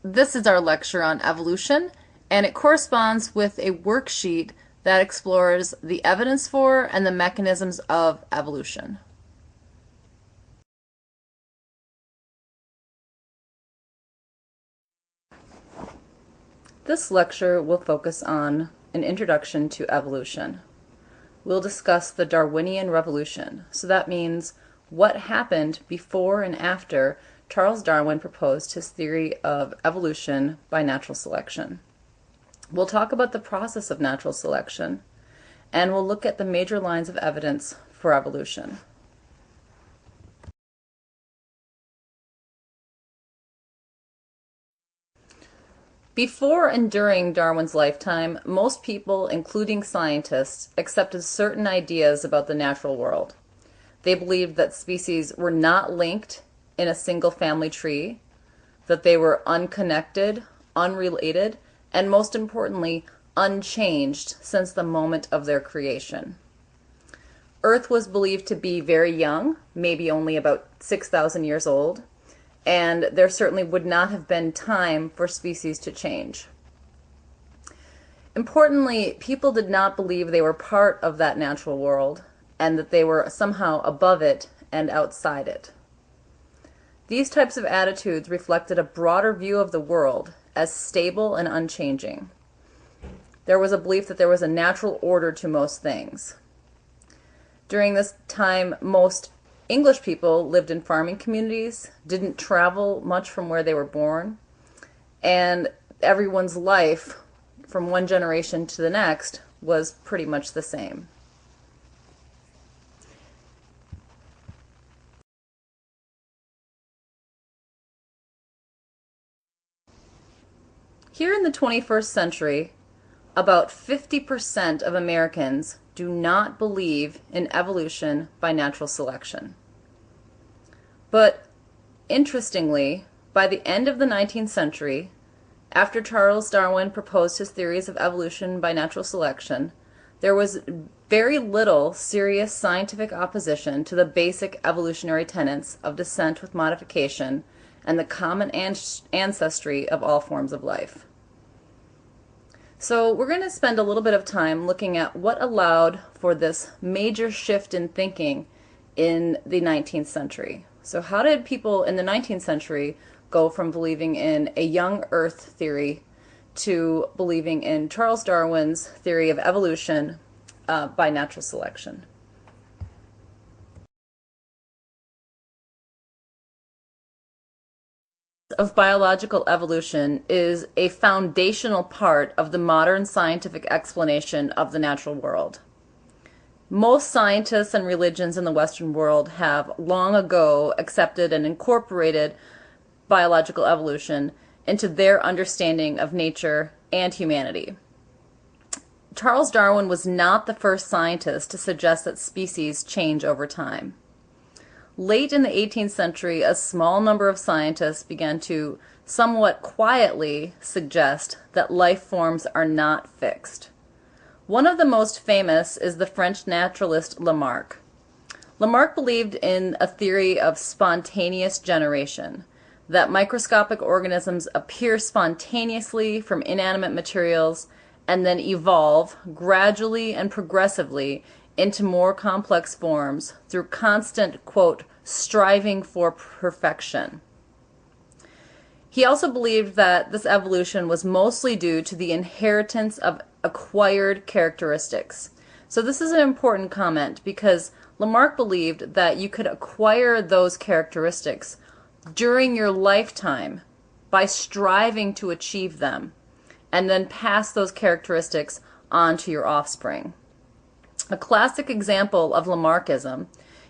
This is our lecture on evolution, and it corresponds with a worksheet that explores the evidence for and the mechanisms of evolution. This lecture will focus on an introduction to evolution. We'll discuss the Darwinian Revolution. So that means what happened before and after Charles Darwin proposed his theory of evolution by natural selection. We'll talk about the process of natural selection, and we'll look at the major lines of evidence for evolution. Before and during Darwin's lifetime, most people, including scientists, accepted certain ideas about the natural world. They believed that species were not linked in a single family tree, that they were unconnected, unrelated, and most importantly, unchanged since the moment of their creation. Earth was believed to be very young, maybe only about 6,000 years old, and there certainly would not have been time for species to change. Importantly, people did not believe they were part of that natural world and that they were somehow above it and outside it. These types of attitudes reflected a broader view of the world as stable and unchanging. There was a belief that there was a natural order to most things. During this time, most English people lived in farming communities, didn't travel much from where they were born, and everyone's life from one generation to the next was pretty much the same. Here in the 21st century, about 50% of Americans do not believe in evolution by natural selection. But interestingly, by the end of the 19th century, after Charles Darwin proposed his theories of evolution by natural selection, there was very little serious scientific opposition to the basic evolutionary tenets of descent with modification and the common ancestry of all forms of life. So we're going to spend a little bit of time looking at what allowed for this major shift in thinking in the 19th century. So how did people in the 19th century go from believing in a young Earth theory to believing in Charles Darwin's theory of evolution by natural selection? Of biological evolution is a foundational part of the modern scientific explanation of the natural world. Most scientists and religions in the Western world have long ago accepted and incorporated biological evolution into their understanding of nature and humanity. Charles Darwin was not the first scientist to suggest that species change over time. Late in the 18th century, a small number of scientists began to somewhat quietly suggest that life forms are not fixed. One of the most famous is the French naturalist Lamarck. Lamarck believed in a theory of spontaneous generation, that microscopic organisms appear spontaneously from inanimate materials and then evolve gradually and progressively into more complex forms through constant, quote, striving for perfection. He also believed that this evolution was mostly due to the inheritance of acquired characteristics. So this is an important comment because Lamarck believed that you could acquire those characteristics during your lifetime by striving to achieve them and then pass those characteristics on to your offspring. A classic example of Lamarckism,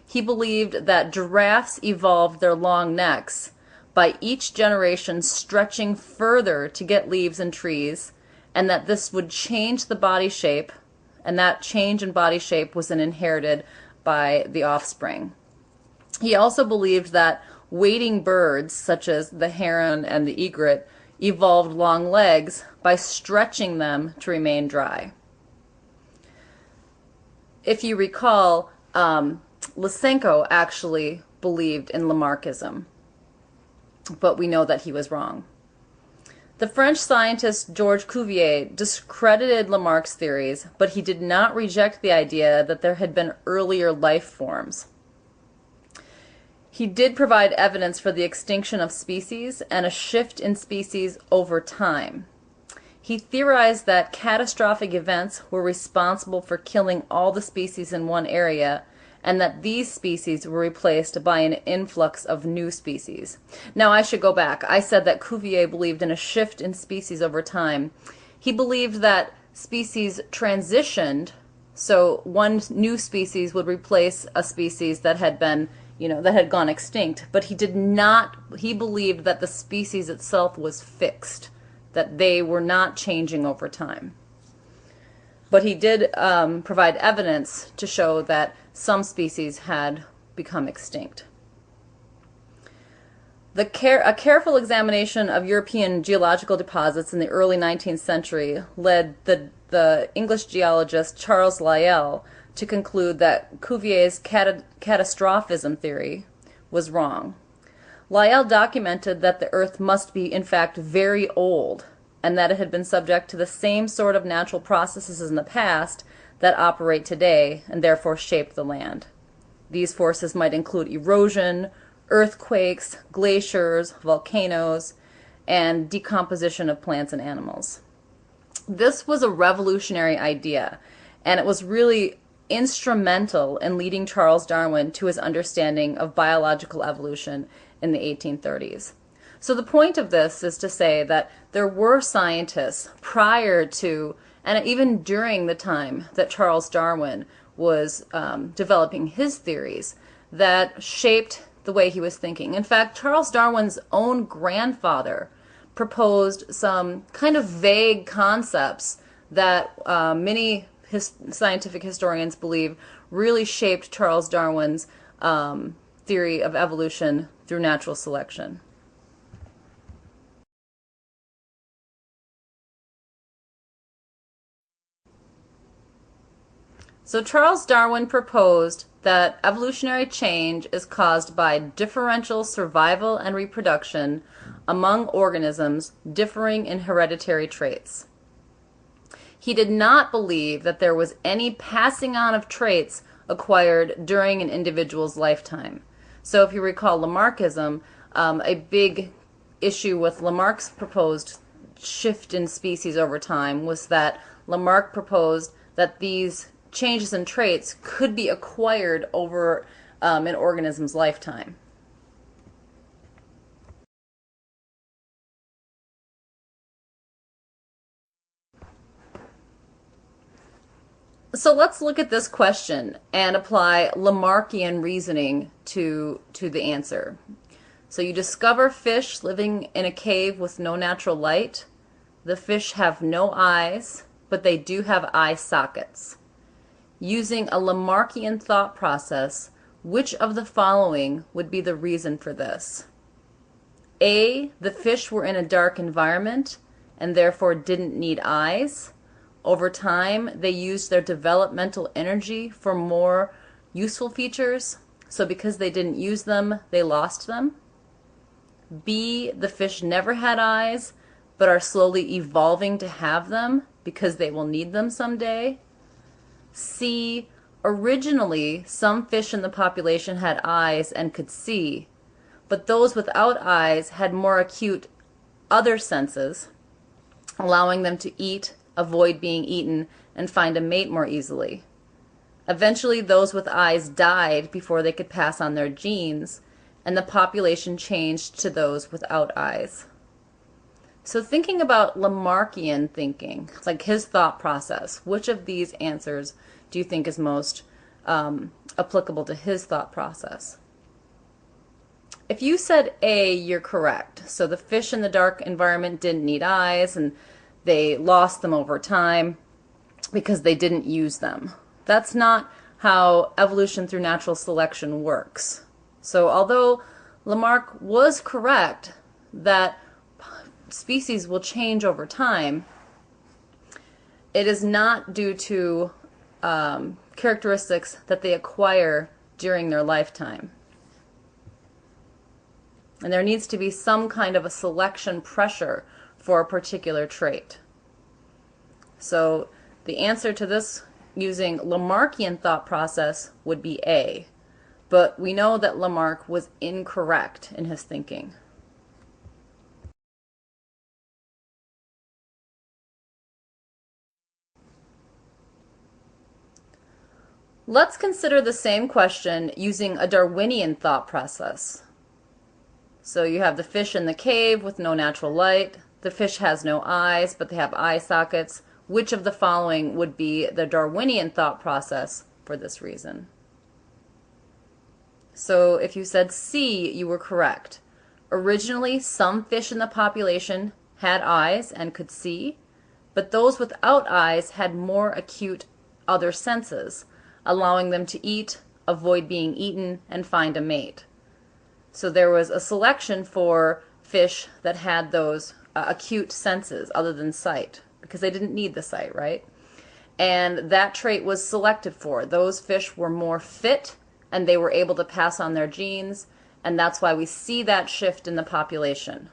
he believed that giraffes evolved their long necks by each generation stretching further to get leaves in trees, and that this would change the body shape, and that change in body shape was then inherited by the offspring. He also believed that wading birds, such as the heron and the egret, evolved long legs by stretching them to remain dry. If you recall, Lysenko actually believed in Lamarckism, but we know that he was wrong. The French scientist Georges Cuvier discredited Lamarck's theories, but he did not reject the idea that there had been earlier life forms. He did provide evidence for the extinction of species and a shift in species over time. He theorized that catastrophic events were responsible for killing all the species in one area, and that these species were replaced by an influx of new species. Now, I should go back. I said that Cuvier believed in a shift in species over time. He believed that species transitioned, so one new species would replace a species that had been, that had gone extinct, but he believed that the species itself was fixed, that they were not changing over time. But he did provide evidence to show that some species had become extinct. A careful examination of European geological deposits in the early 19th century led the English geologist Charles Lyell to conclude that Cuvier's catastrophism theory was wrong. Lyell documented that the Earth must be, in fact, very old, and that it had been subject to the same sort of natural processes in the past that operate today and therefore shape the land. These forces might include erosion, earthquakes, glaciers, volcanoes, and decomposition of plants and animals. This was a revolutionary idea, and it was really instrumental in leading Charles Darwin to his understanding of biological evolution in the 1830s. So the point of this is to say that there were scientists prior to and even during the time that Charles Darwin was developing his theories that shaped the way he was thinking. In fact, Charles Darwin's own grandfather proposed some kind of vague concepts that many scientific historians believe really shaped Charles Darwin's theory of evolution through natural selection. So Charles Darwin proposed that evolutionary change is caused by differential survival and reproduction among organisms differing in hereditary traits. He did not believe that there was any passing on of traits acquired during an individual's lifetime. So if you recall Lamarckism, a big issue with Lamarck's proposed shift in species over time was that Lamarck proposed that these changes in traits could be acquired over an organism's lifetime. So let's look at this question and apply Lamarckian reasoning to the answer. So you discover fish living in a cave with no natural light. The fish have no eyes, but they do have eye sockets. Using a Lamarckian thought process, which of the following would be the reason for this? A, the fish were in a dark environment and therefore didn't need eyes. Over time, they used their developmental energy for more useful features, so because they didn't use them, they lost them. B, the fish never had eyes, but are slowly evolving to have them because they will need them someday. C, originally, some fish in the population had eyes and could see, but those without eyes had more acute other senses, allowing them to eat, avoid being eaten, and find a mate more easily. Eventually, those with eyes died before they could pass on their genes, and the population changed to those without eyes. So thinking about Lamarckian thinking, like his thought process, which of these answers do you think is most applicable to his thought process? If you said A, you're correct. So the fish in the dark environment didn't need eyes and they lost them over time because they didn't use them. That's not how evolution through natural selection works. So although Lamarck was correct that species will change over time, it is not due to characteristics that they acquire during their lifetime. And there needs to be some kind of a selection pressure for a particular trait. So the answer to this using Lamarckian thought process would be A. But we know that Lamarck was incorrect in his thinking. Let's consider the same question using a Darwinian thought process. So you have the fish in the cave with no natural light. The fish has no eyes, but they have eye sockets. Which of the following would be the Darwinian thought process for this reason? So if you said C, you were correct. Originally, some fish in the population had eyes and could see, but those without eyes had more acute other senses, allowing them to eat, avoid being eaten, and find a mate. So there was a selection for fish that had those acute senses other than sight, because they didn't need the sight, right? And that trait was selected for. Those fish were more fit, and they were able to pass on their genes, and that's why we see that shift in the population.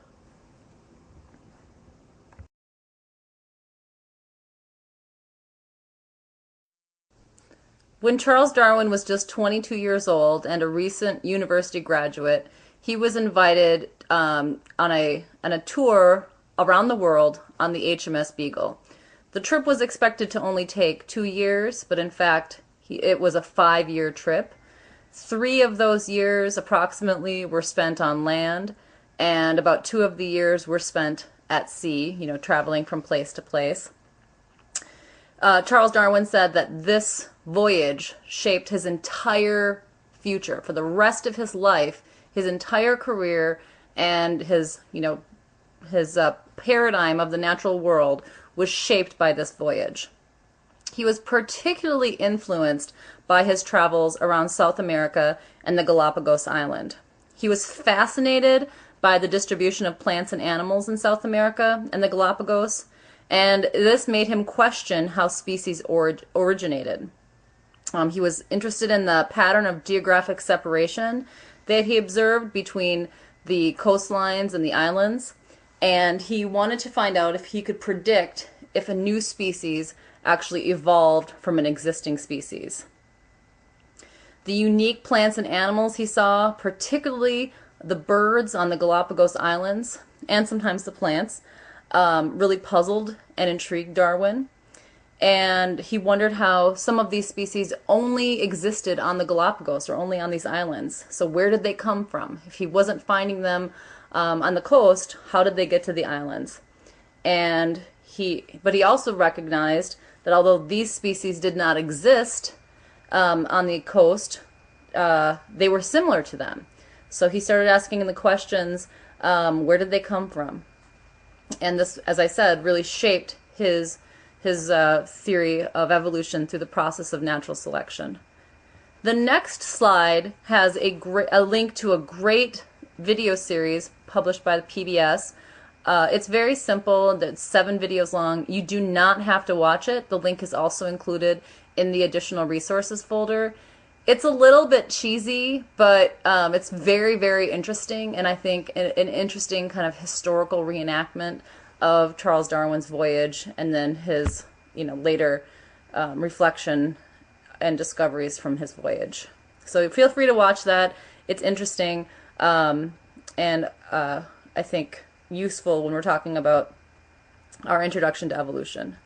When Charles Darwin was just 22 years old and a recent university graduate, he was invited on a tour around the world on the HMS Beagle. The trip was expected to only take 2 years, but in fact, it was a 5-year trip. 3 of those years approximately were spent on land, and about 2 of the years were spent at sea, traveling from place to place. Charles Darwin said that this voyage shaped his entire future. For the rest of his life, his entire career, and his paradigm of the natural world was shaped by this voyage. He was particularly influenced by his travels around South America and the Galapagos Island. He was fascinated by the distribution of plants and animals in South America and the Galapagos, and this made him question how species originated. He was interested in the pattern of geographic separation that he observed between the coastlines and the islands, and he wanted to find out if he could predict if a new species actually evolved from an existing species. The unique plants and animals he saw, particularly the birds on the Galapagos Islands, and sometimes the plants, really puzzled and intrigued Darwin. And he wondered how some of these species only existed on the Galapagos or only on these islands. So where did they come from? If he wasn't finding them on the coast, how did they get to the islands? But he also recognized that although these species did not exist on the coast, they were similar to them. So he started asking the questions, where did they come from? And this, as I said, really shaped his theory of evolution through the process of natural selection. The next slide has a link to a great video series published by the PBS. It's very simple. It's 7 videos long. You do not have to watch it. The link is also included in the additional resources folder. It's a little bit cheesy, but it's very, very interesting, and I think an interesting kind of historical reenactment of Charles Darwin's voyage and then his later reflection and discoveries from his voyage. So feel free to watch that. It's interesting and I think useful when we're talking about our introduction to evolution.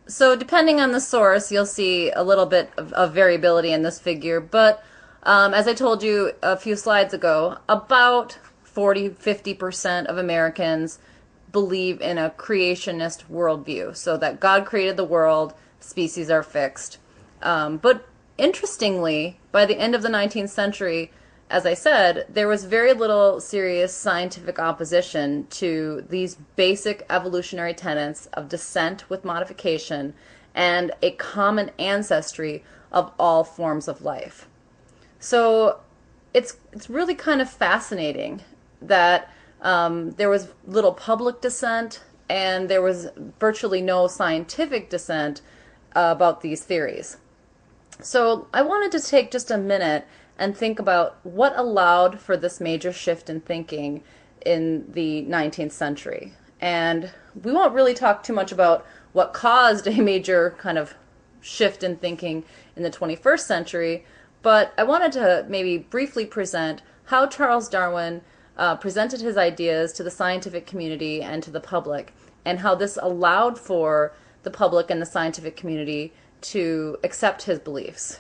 So depending on the source, you'll see a little bit of variability in this figure, but as I told you a few slides ago, about 40–50% of Americans believe in a creationist worldview, so that God created the world, species are fixed. But interestingly, by the end of the 19th century, as I said, there was very little serious scientific opposition to these basic evolutionary tenets of descent with modification and a common ancestry of all forms of life. So it's really kind of fascinating that There was little public dissent, and there was virtually no scientific dissent about these theories. So I wanted to take just a minute and think about what allowed for this major shift in thinking in the 19th century. And we won't really talk too much about what caused a major kind of shift in thinking in the 21st century, but I wanted to maybe briefly present how Charles Darwin presented his ideas to the scientific community and to the public, and how this allowed for the public and the scientific community to accept his beliefs.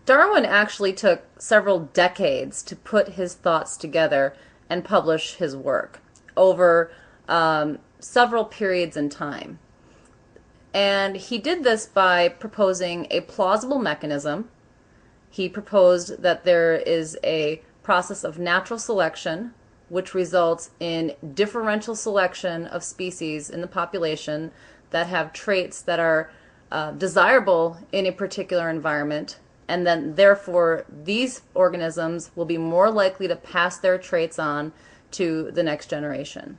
Darwin actually took several decades to put his thoughts together and publish his work over several periods in time. And he did this by proposing a plausible mechanism. He proposed that there is a process of natural selection, which results in differential selection of species in the population that have traits that are desirable in a particular environment, and then therefore these organisms will be more likely to pass their traits on to the next generation.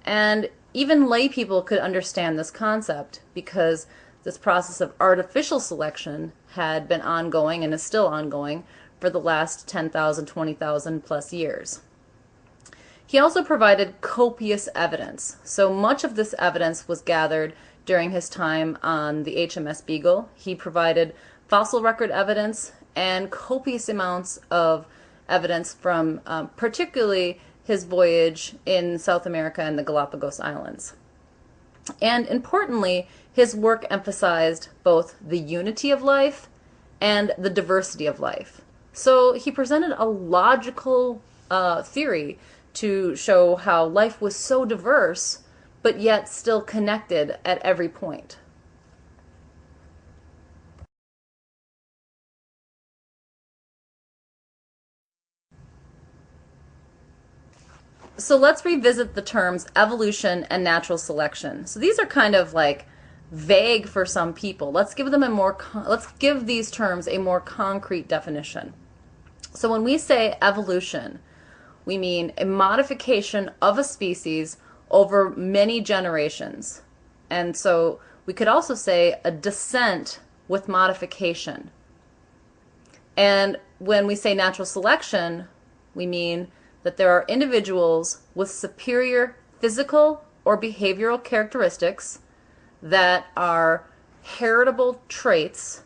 And even lay people could understand this concept because this process of artificial selection had been ongoing and is still ongoing for the last 10,000, 20,000 plus years. He also provided copious evidence. So much of this evidence was gathered during his time on the HMS Beagle. He provided fossil record evidence and copious amounts of evidence from particularly his voyage in South America and the Galapagos Islands. And importantly, his work emphasized both the unity of life and the diversity of life. So he presented a logical theory to show how life was so diverse, but yet still connected at every point. So let's revisit the terms evolution and natural selection. So these are kind of like vague for some people. Let's give these terms a more concrete definition. So when we say evolution, we mean a modification of a species over many generations. And so we could also say a descent with modification. And when we say natural selection, we mean that there are individuals with superior physical or behavioral characteristics that are heritable traits,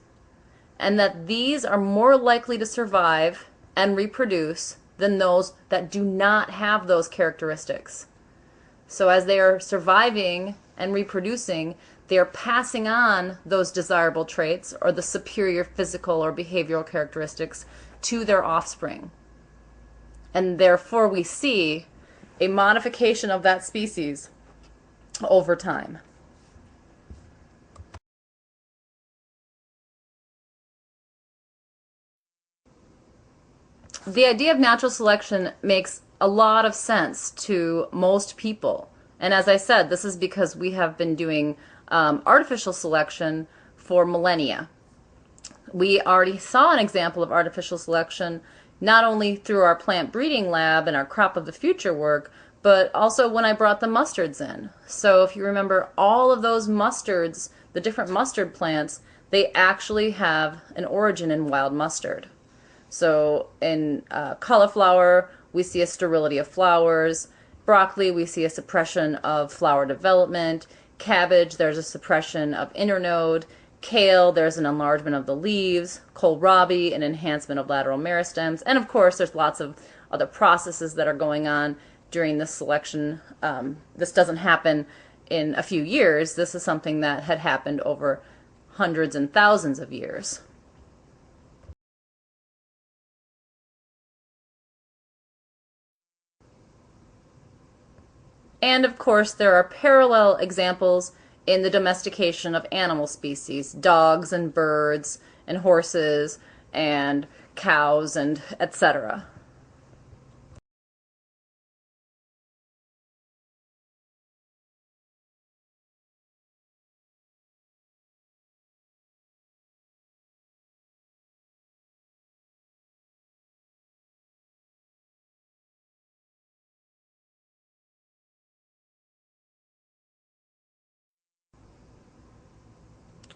and that these are more likely to survive and reproduce than those that do not have those characteristics. So as they are surviving and reproducing, they are passing on those desirable traits or the superior physical or behavioral characteristics to their offspring. And therefore we see a modification of that species over time. The idea of natural selection makes a lot of sense to most people. And as I said, this is because we have been doing artificial selection for millennia. We already saw an example of artificial selection not only through our plant breeding lab and our crop of the future work, but also when I brought the mustards in. So if you remember all of those mustards, the different mustard plants, they actually have an origin in wild mustard. So in cauliflower, we see a sterility of flowers. Broccoli, we see a suppression of flower development. Cabbage, there's a suppression of internode. Kale, there's an enlargement of the leaves. Kohlrabi, an enhancement of lateral meristems. And of course, there's lots of other processes that are going on during this selection. This doesn't happen in a few years. This is something that had happened over hundreds and thousands of years. And of course, there are parallel examples in the domestication of animal species, dogs and birds and horses and cows and etc.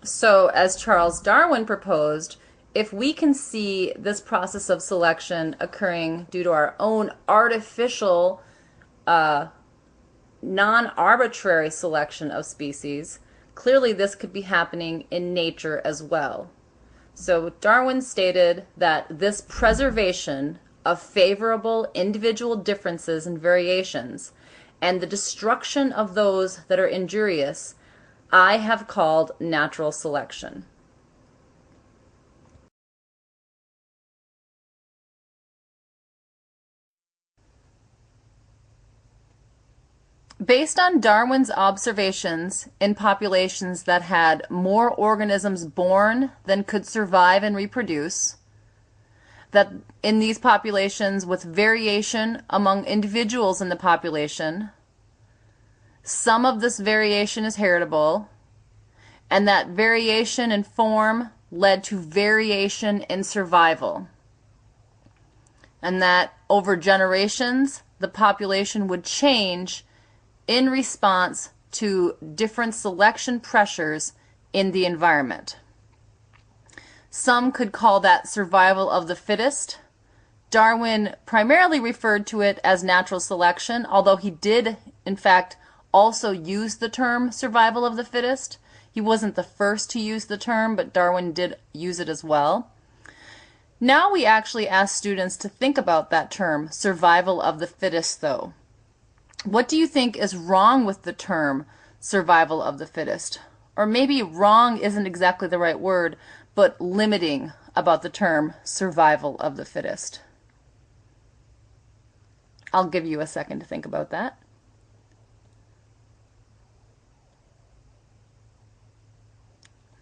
So, as Charles Darwin proposed, if we can see this process of selection occurring due to our own artificial, non-arbitrary selection of species, clearly this could be happening in nature as well. So Darwin stated that this preservation of favorable individual differences and variations and the destruction of those that are injurious, I have called natural selection. Based on Darwin's observations in populations that had more organisms born than could survive and reproduce, that in these populations with variation among individuals in the population, some of this variation is heritable, and that variation in form led to variation in survival, and that over generations the population would change in response to different selection pressures in the environment. Some could call that survival of the fittest. Darwin primarily referred to it as natural selection, although he did, in fact, also use the term survival of the fittest. He wasn't the first to use the term, but Darwin did use it as well. Now we actually ask students to think about that term, survival of the fittest, though. What do you think is wrong with the term survival of the fittest? Or maybe wrong isn't exactly the right word, but limiting about the term survival of the fittest. I'll give you a second to think about that.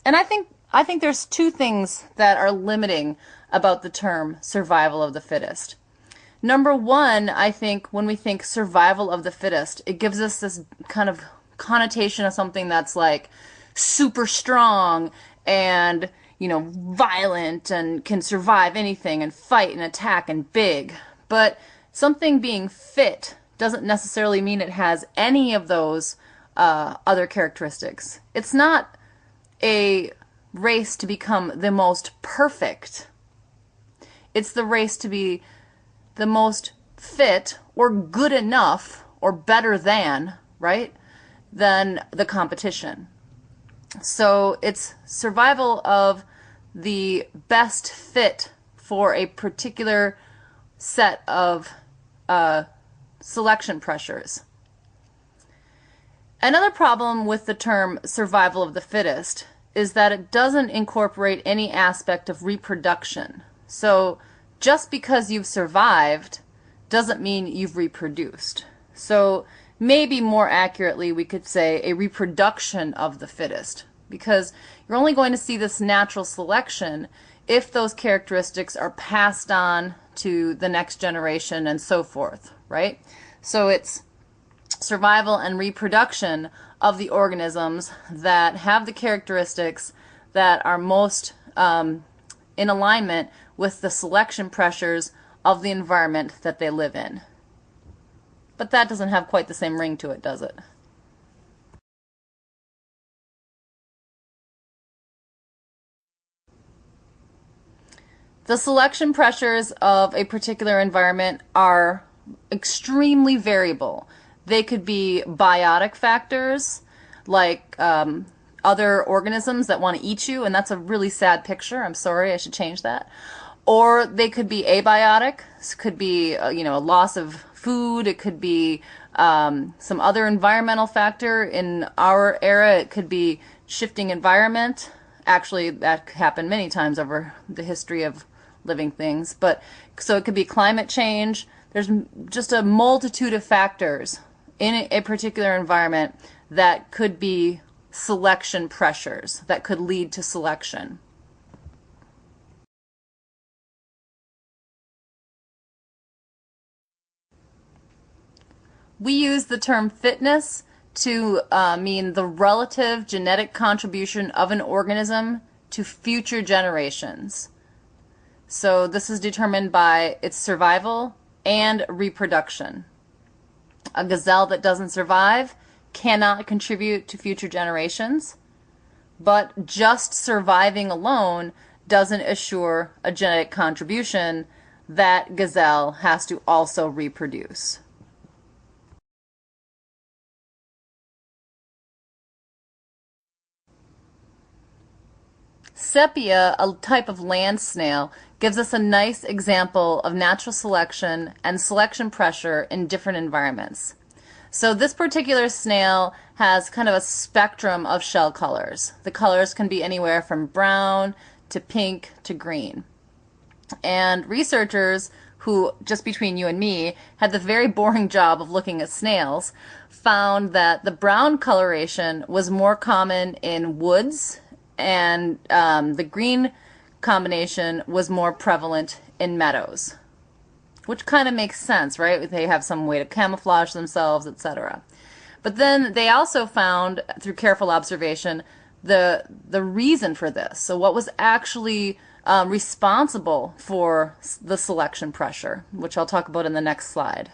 And I think there's two things that are limiting about the term survival of the fittest. Number one, I think when we think survival of the fittest, it gives us this kind of connotation of something that's like super strong and, violent and can survive anything and fight and attack and big. But something being fit doesn't necessarily mean it has any of those other characteristics. It's not a race to become the most perfect. It's the race to be the most fit or good enough or better than, right, than the competition. So it's survival of the best fit for a particular set of selection pressures. Another problem with the term survival of the fittest is that it doesn't incorporate any aspect of reproduction. So just because you've survived doesn't mean you've reproduced. So maybe more accurately we could say a reproduction of the fittest, because you're only going to see this natural selection if those characteristics are passed on to the next generation and so forth, right? So it's survival and reproduction of the organisms that have the characteristics that are most in alignment with the selection pressures of the environment that they live in. But that doesn't have quite the same ring to it, does it? The selection pressures of a particular environment are extremely variable. They could be biotic factors, like other organisms that want to eat you, and that's a really sad picture. I'm sorry, I should change that. Or they could be abiotic. This could be, a loss of food. It could be some other environmental factor. In our era, it could be shifting environment. Actually, that happened many times over the history of living things. But so it could be climate change. There's just a multitude of factors in a particular environment that could be selection pressures that could lead to selection. We use the term fitness to mean the relative genetic contribution of an organism to future generations. So this is determined by its survival and reproduction. A gazelle that doesn't survive cannot contribute to future generations, But just surviving alone doesn't assure a genetic contribution. That gazelle has to also reproduce. Sepia, a type of land snail, gives us a nice example of natural selection and selection pressure in different environments. So this particular snail has kind of a spectrum of shell colors. The colors can be anywhere from brown to pink to green. And researchers who, just between you and me, had the very boring job of looking at snails, found that the brown coloration was more common in woods, and the green combination was more prevalent in meadows, which kind of makes sense, right? They have some way to camouflage themselves, etc. But then they also found, through careful observation, the reason for this. So what was actually responsible for the selection pressure, which I'll talk about in the next slide.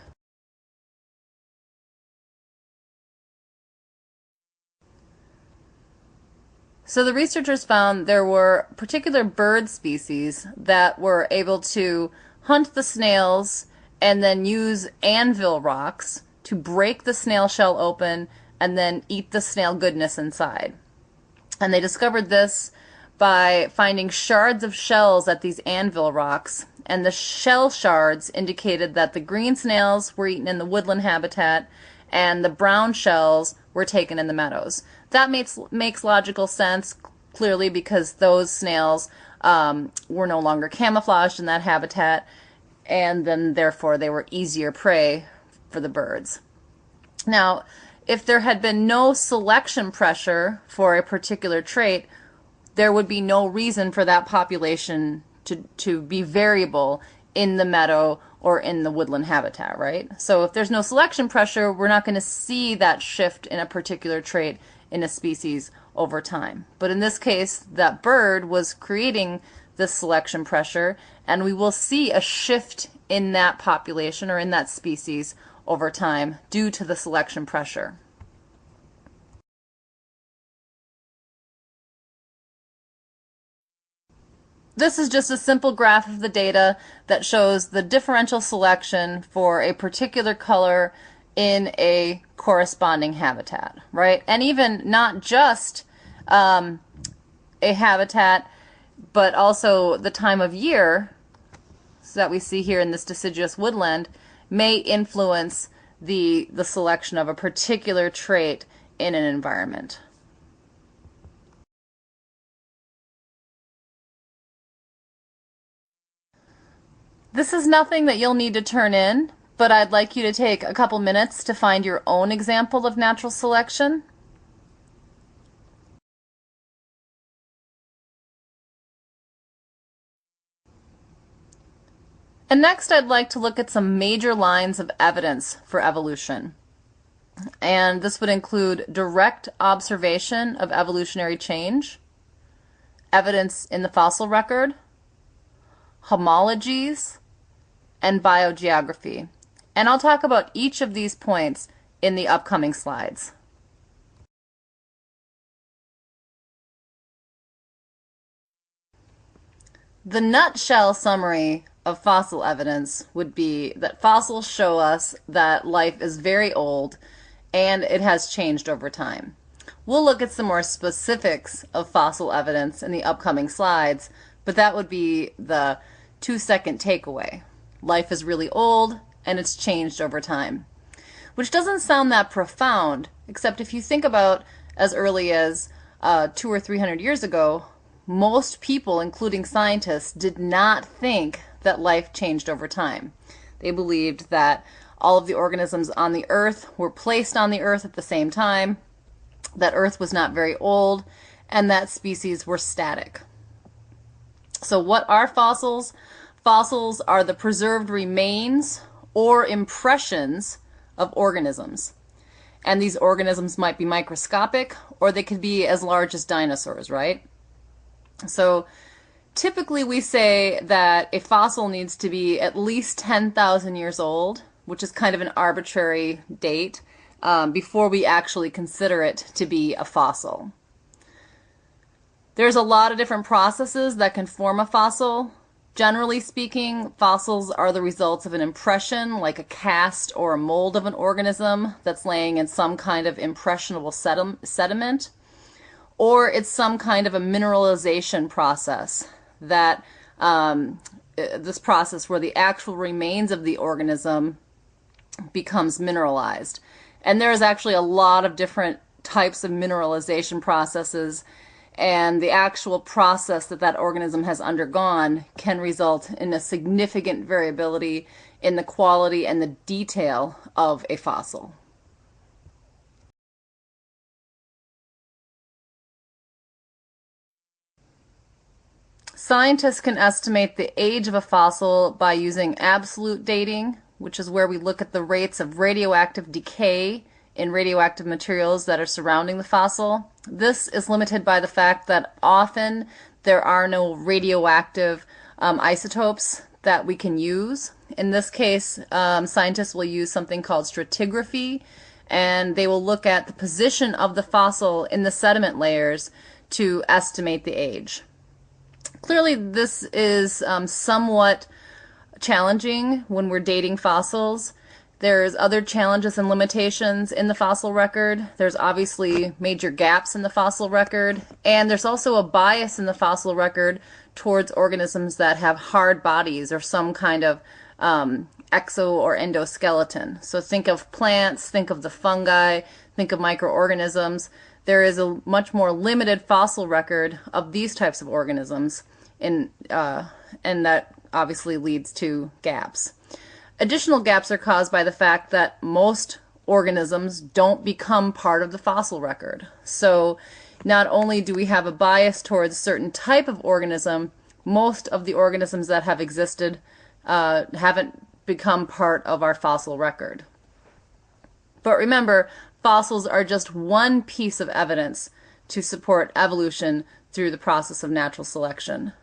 So the researchers found there were particular bird species that were able to hunt the snails and then use anvil rocks to break the snail shell open and then eat the snail goodness inside. And they discovered this by finding shards of shells at these anvil rocks, and the shell shards indicated that the green snails were eaten in the woodland habitat and the brown shells were taken in the meadows. That makes logical sense, clearly, because those snails were no longer camouflaged in that habitat, and then therefore they were easier prey for the birds. Now, if there had been no selection pressure for a particular trait, there would be no reason for that population to be variable in the meadow or in the woodland habitat, right? So if there's no selection pressure, we're not going to see that shift in a particular trait in a species over time. But in this case, that bird was creating this selection pressure, and we will see a shift in that population or in that species over time due to the selection pressure. This is just a simple graph of the data that shows the differential selection for a particular color in a corresponding habitat, right? And even not just a habitat, but also the time of year, so that we see here in this deciduous woodland, may influence the selection of a particular trait in an environment. This is nothing that you'll need to turn in, but I'd like you to take a couple minutes to find your own example of natural selection. And next, I'd like to look at some major lines of evidence for evolution. And this would include direct observation of evolutionary change, evidence in the fossil record, homologies, and biogeography. And I'll talk about each of these points in the upcoming slides. The nutshell summary of fossil evidence would be that fossils show us that life is very old and it has changed over time. We'll look at some more specifics of fossil evidence in the upcoming slides, but that would be the 2-second takeaway. Life is really old and it's changed over time. Which doesn't sound that profound, except if you think about as early as 200 or 300 years ago, most people, including scientists, did not think that life changed over time. They believed that all of the organisms on the earth were placed on the earth at the same time, that earth was not very old, and that species were static. So what are fossils? Fossils are the preserved remains or impressions of organisms. And these organisms might be microscopic or they could be as large as dinosaurs, right? So typically we say that a fossil needs to be at least 10,000 years old, which is kind of an arbitrary date, before we actually consider it to be a fossil. There's a lot of different processes that can form a fossil. Generally speaking, fossils are the results of an impression, like a cast or a mold of an organism that's laying in some kind of impressionable sediment, or it's some kind of a mineralization process that this process where the actual remains of the organism becomes mineralized. And there's actually a lot of different types of mineralization processes, and the actual process that that organism has undergone can result in a significant variability in the quality and the detail of a fossil. Scientists can estimate the age of a fossil by using absolute dating, which is where we look at the rates of radioactive decay in radioactive materials that are surrounding the fossil. This is limited by the fact that often there are no radioactive isotopes that we can use. In this case, scientists will use something called stratigraphy, and they will look at the position of the fossil in the sediment layers to estimate the age. Clearly, this is somewhat challenging when we're dating fossils. There's other challenges and limitations in the fossil record. There's obviously major gaps in the fossil record, and there's also a bias in the fossil record towards organisms that have hard bodies or some kind of exo or endoskeleton. So think of plants, think of the fungi, think of microorganisms. There is a much more limited fossil record of these types of organisms, and that obviously leads to gaps. Additional gaps are caused by the fact that most organisms don't become part of the fossil record. So not only do we have a bias towards a certain type of organism, most of the organisms that have existed haven't become part of our fossil record. But remember, fossils are just one piece of evidence to support evolution through the process of natural selection.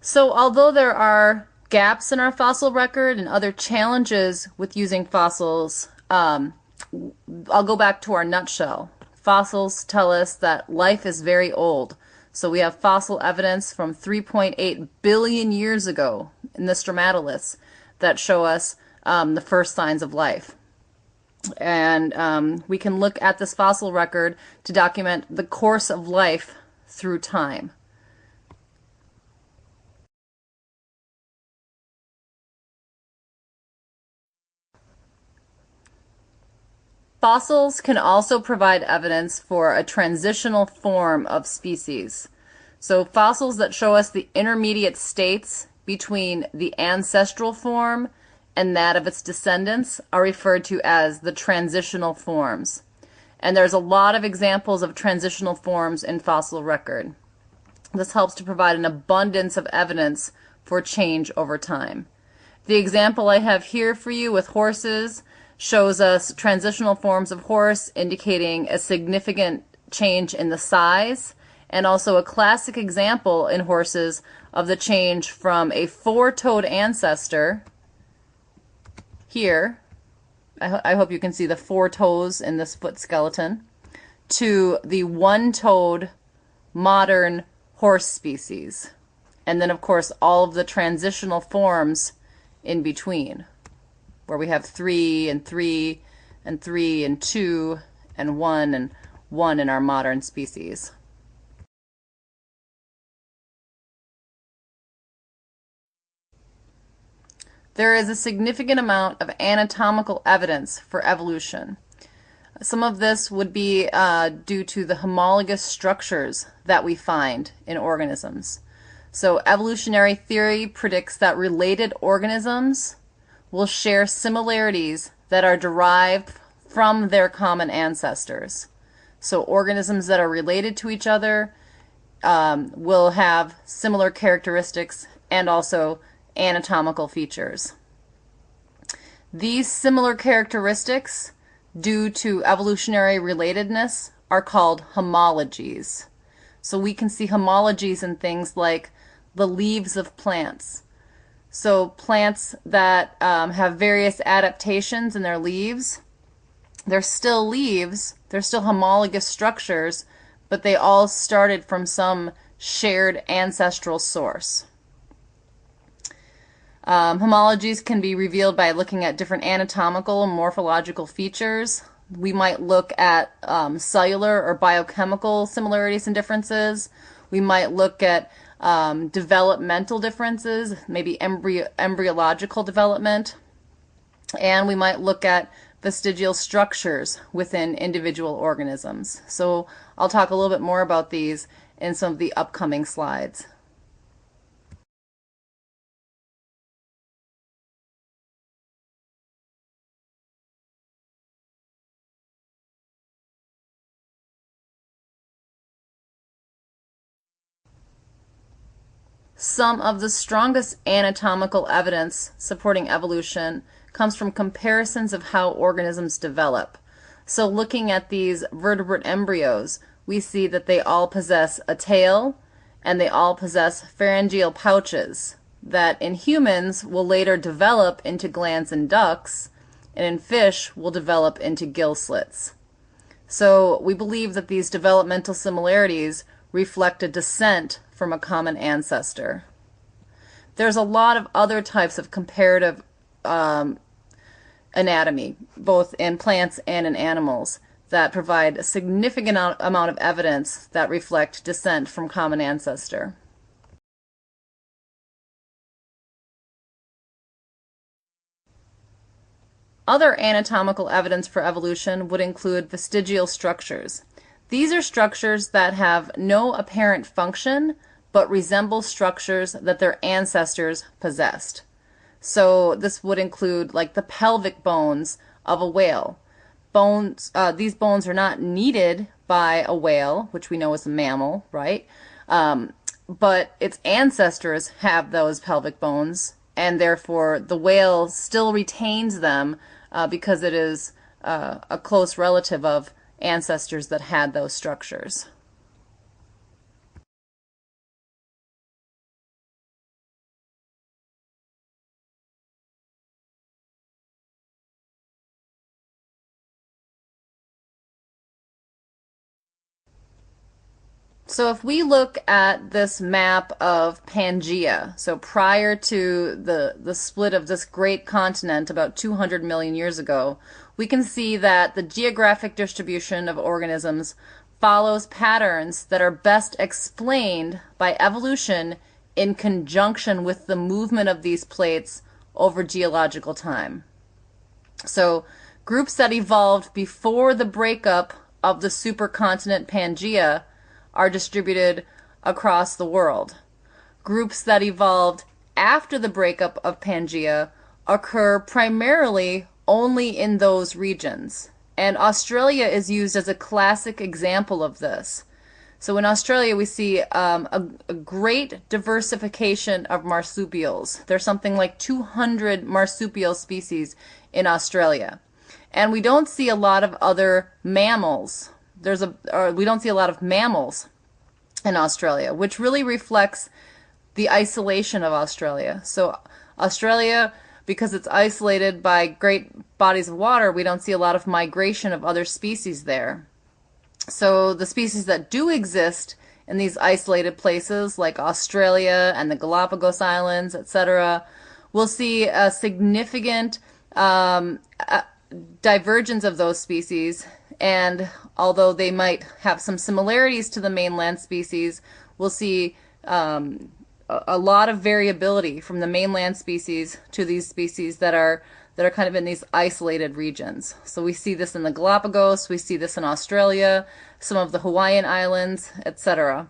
So although there are gaps in our fossil record and other challenges with using fossils, I'll go back to our nutshell. Fossils tell us that life is very old. So we have fossil evidence from 3.8 billion years ago in the stromatoliths that show us the first signs of life. And we can look at this fossil record to document the course of life through time. Fossils can also provide evidence for a transitional form of species. So fossils that show us the intermediate states between the ancestral form and that of its descendants are referred to as the transitional forms. And there's a lot of examples of transitional forms in fossil record. This helps to provide an abundance of evidence for change over time. The example I have here for you with horses shows us transitional forms of horse indicating a significant change in the size, and also a classic example in horses of the change from a four-toed ancestor here, I hope you can see the four toes in this foot skeleton, to the one-toed modern horse species. And then of course all of the transitional forms in between, where we have 3 and 3 and 3 and 2 and 1 in our modern species. There is a significant amount of anatomical evidence for evolution. Some of this would be due to the homologous structures that we find in organisms. So evolutionary theory predicts that related organisms will share similarities that are derived from their common ancestors. So organisms that are related to each other will have similar characteristics and also anatomical features. These similar characteristics, due to evolutionary relatedness, are called homologies. So we can see homologies in things like the leaves of plants. So plants that have various adaptations in their leaves, they're still leaves, they're still homologous structures, but they all started from some shared ancestral source. Homologies can be revealed by looking at different anatomical and morphological features. We might look at cellular or biochemical similarities and differences. We might look at developmental differences, maybe embryological development. And we might look at vestigial structures within individual organisms. So I'll talk a little bit more about these in some of the upcoming slides. Some of the strongest anatomical evidence supporting evolution comes from comparisons of how organisms develop. So looking at these vertebrate embryos, we see that they all possess a tail and they all possess pharyngeal pouches that in humans will later develop into glands and ducts, and in fish will develop into gill slits. So we believe that these developmental similarities reflect a descent from a common ancestor. There's a lot of other types of comparative anatomy, both in plants and in animals, that provide a significant amount of evidence that reflect descent from common ancestor. Other anatomical evidence for evolution would include vestigial structures. These are structures that have no apparent function but resemble structures that their ancestors possessed. So this would include like the pelvic bones of a whale. These bones are not needed by a whale, which we know is a mammal, right? But its ancestors have those pelvic bones, and therefore the whale still retains them because it is a close relative of ancestors that had those structures. So if we look at this map of Pangaea, so prior to the split of this great continent about 200 million years ago, we can see that the geographic distribution of organisms follows patterns that are best explained by evolution in conjunction with the movement of these plates over geological time. So groups that evolved before the breakup of the supercontinent Pangaea are distributed across the world. Groups that evolved after the breakup of Pangaea occur primarily only in those regions. And Australia is used as a classic example of this. So in Australia, we see a great diversification of marsupials. There's something like 200 marsupial species in Australia. And we don't see a lot of other mammals. We don't see a lot of mammals in Australia, which really reflects the isolation of Australia. So Australia, because it's isolated by great bodies of water, we don't see a lot of migration of other species there. So the species that do exist in these isolated places, like Australia and the Galapagos Islands, etc., we'll see a significant divergence of those species, and although they might have some similarities to the mainland species, we'll see a lot of variability from the mainland species to these species that are kind of in these isolated regions. So we see this in the Galapagos, we see this in Australia, some of the Hawaiian Islands, etc.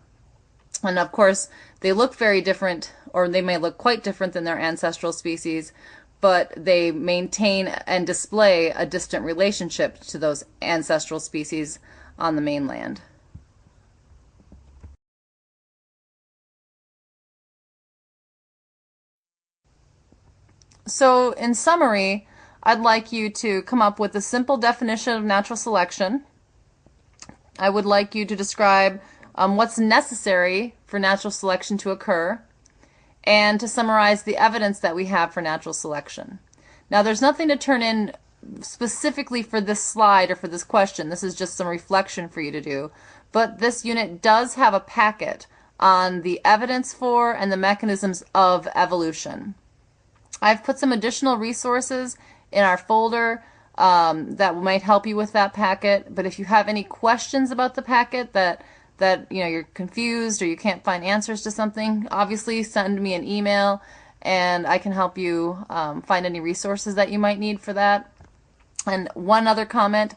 And of course, they look very different, or they may look quite different than their ancestral species, but they maintain and display a distant relationship to those ancestral species on the mainland. So in summary, I'd like you to come up with a simple definition of natural selection. I would like you to describe what's necessary for natural selection to occur, and to summarize the evidence that we have for natural selection. Now, there's nothing to turn in specifically for this slide or for this question. This is just some reflection for you to do. But this unit does have a packet on the evidence for and the mechanisms of evolution. I've put some additional resources in our folder that might help you with that packet. But if you have any questions about the packet that you're confused or you can't find answers to something, obviously send me an email and I can help you find any resources that you might need for that. And one other comment,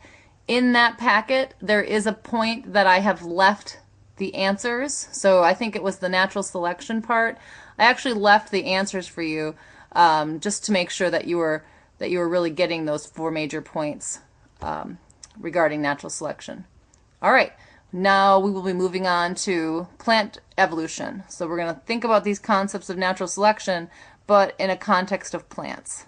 in that packet there is a point that I have left the answers. So I think it was the natural selection part. I actually left the answers for you just to make sure that you were really getting those 4 major points regarding natural selection. All right, now we will be moving on to plant evolution. So we're going to think about these concepts of natural selection, but in a context of plants.